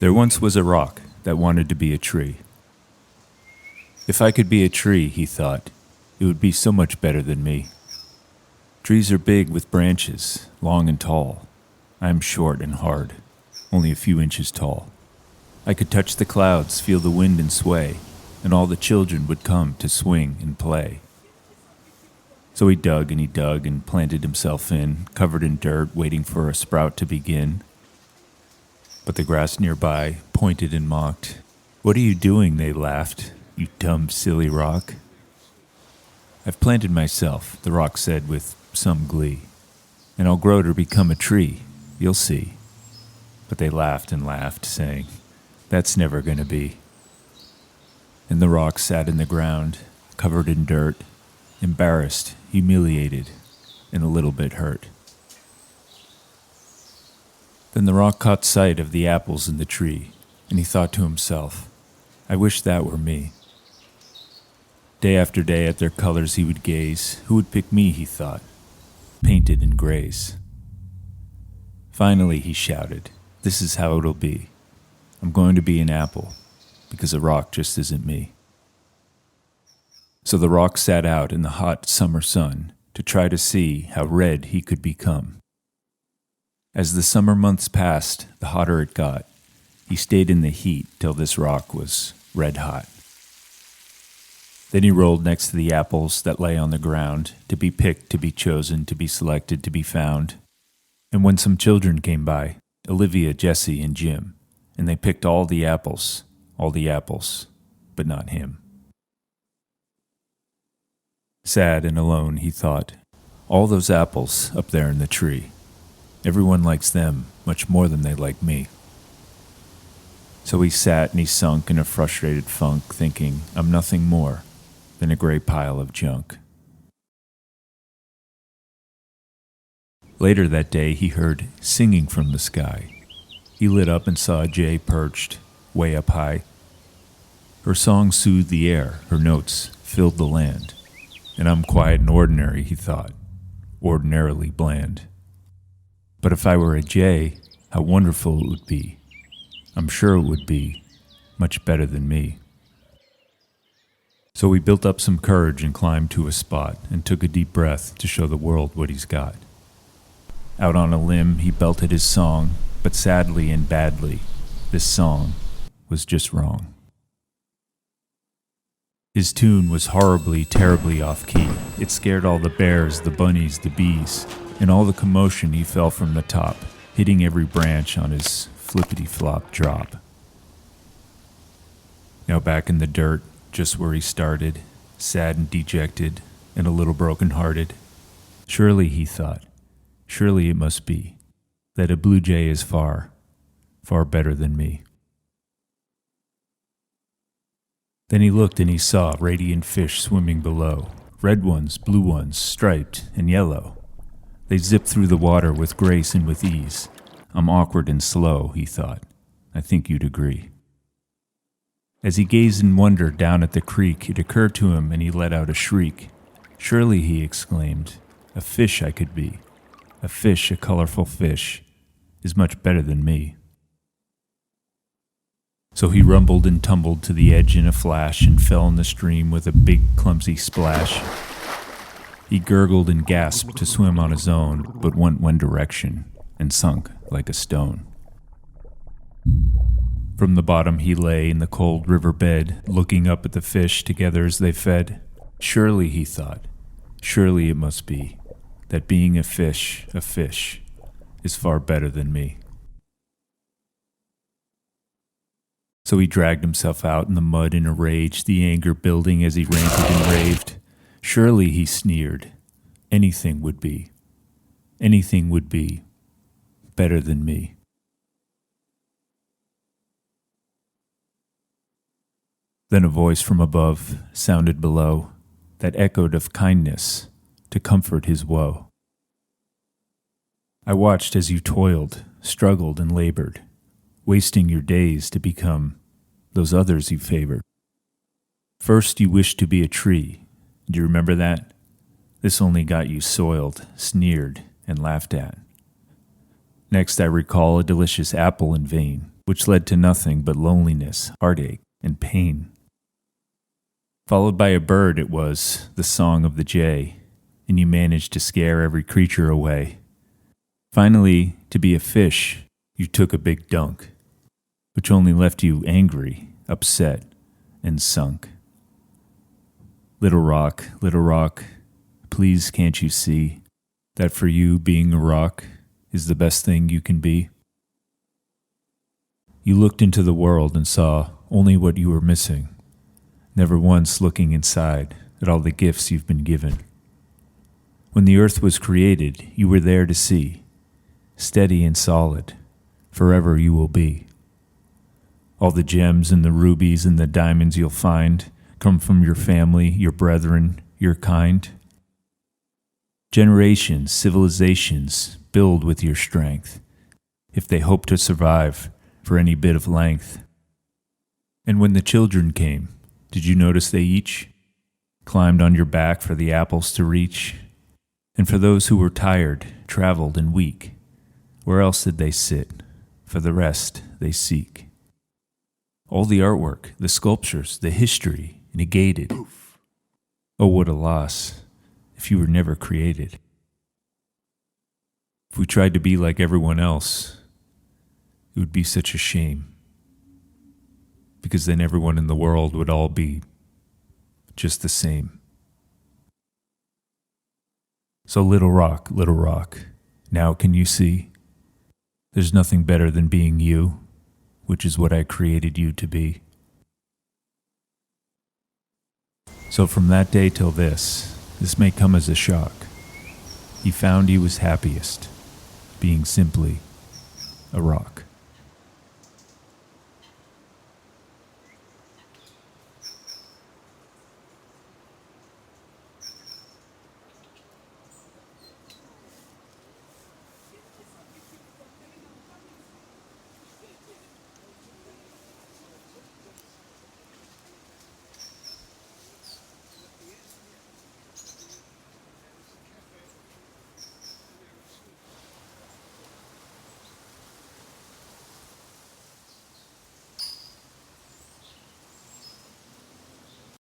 There once was a rock that wanted to be a tree. If I could be a tree, he thought, it would be so much better than me. Trees are big with branches, long and tall. I am short and hard, only a few inches tall. I could touch the clouds, feel the wind and sway, and all the children would come to swing and play. So he dug and planted himself in, covered in dirt, waiting for a sprout to begin. But the grass nearby pointed and mocked. "What are you doing?" they laughed. "You dumb, silly rock." "I've planted myself," the rock said with some glee, "and I'll grow to become a tree, you'll see." But they laughed and laughed, saying, "That's never going to be." And the rock sat in the ground, covered in dirt, embarrassed, humiliated, and a little bit hurt. Then the rock caught sight of the apples in the tree, and he thought to himself, "I wish that were me." Day after day at their colors he would gaze. Who would pick me, he thought, painted in grays. Finally he shouted, "This is how it'll be. I'm going to be an apple, because a rock just isn't me." So the rock sat out in the hot summer sun to try to see how red he could become. As the summer months passed, the hotter it got. He stayed in the heat till this rock was red hot. Then he rolled next to the apples that lay on the ground, to be picked, to be chosen, to be selected, to be found. And when some children came by, Olivia, Jesse, and Jim, and they picked all the apples, but not him. Sad and alone, he thought, all those apples up there in the tree. Everyone likes them much more than they like me. So he sat and he sunk in a frustrated funk, thinking, I'm nothing more than a gray pile of junk. Later that day, he heard singing from the sky. He lit up and saw a jay perched way up high. Her song soothed the air, her notes filled the land. And I'm quiet and ordinary, he thought, ordinarily bland. But if I were a jay, how wonderful it would be. I'm sure it would be much better than me. So he built up some courage and climbed to a spot and took a deep breath to show the world what he's got. Out on a limb, he belted his song, but sadly and badly, this song was just wrong. His tune was horribly, terribly off-key. It scared all the bears, the bunnies, the bees. In all the commotion, he fell from the top, hitting every branch on his flippity-flop drop. Now back in the dirt, just where he started, sad and dejected, and a little broken-hearted. Surely, he thought, surely it must be, that a blue jay is far, far better than me. Then he looked and he saw radiant fish swimming below, red ones, blue ones, striped and yellow. They zipped through the water with grace and with ease. I'm awkward and slow, he thought. I think you'd agree. As he gazed in wonder down at the creek, it occurred to him and he let out a shriek. Surely, he exclaimed, a fish I could be. A fish, a colorful fish, is much better than me. So he rumbled and tumbled to the edge in a flash and fell in the stream with a big, clumsy splash. He gurgled and gasped to swim on his own, but went one direction and sunk like a stone. From the bottom he lay in the cold river bed, looking up at the fish together as they fed. Surely, he thought, surely it must be, that being a fish, is far better than me. So he dragged himself out in the mud in a rage, the anger building as he ranted and raved. Surely, he sneered, anything would be better than me. Then a voice from above sounded below that echoed of kindness to comfort his woe. I watched as you toiled, struggled, and labored, wasting your days to become those others you favored. First, you wished to be a tree. Do you remember that? This only got you soiled, sneered, and laughed at. Next, I recall a delicious apple in vain, which led to nothing but loneliness, heartache, and pain. Followed by a bird, it was the song of the jay, and you managed to scare every creature away. Finally, to be a fish, you took a big dunk, which only left you angry, upset, and sunk. Little rock, please can't you see that for you being a rock is the best thing you can be? You looked into the world and saw only what you were missing, never once looking inside at all the gifts you've been given. When the earth was created, you were there to see, steady and solid, forever you will be. All the gems and the rubies and the diamonds you'll find come from your family, your brethren, your kind. Generations, civilizations build with your strength, if they hope to survive for any bit of length. And when the children came, did you notice they each climbed on your back for the apples to reach? And for those who were tired, traveled, and weak, where else did they sit? For the rest they seek. All the artwork, the sculptures, the history, negated. Oh, what a loss if you were never created. If we tried to be like everyone else, it would be such a shame, because then everyone in the world would all be just the same. So little rock, now can you see? There's nothing better than being you, which is what I created you to be. So from that day till this may come as a shock. He found he was happiest, being simply a rock.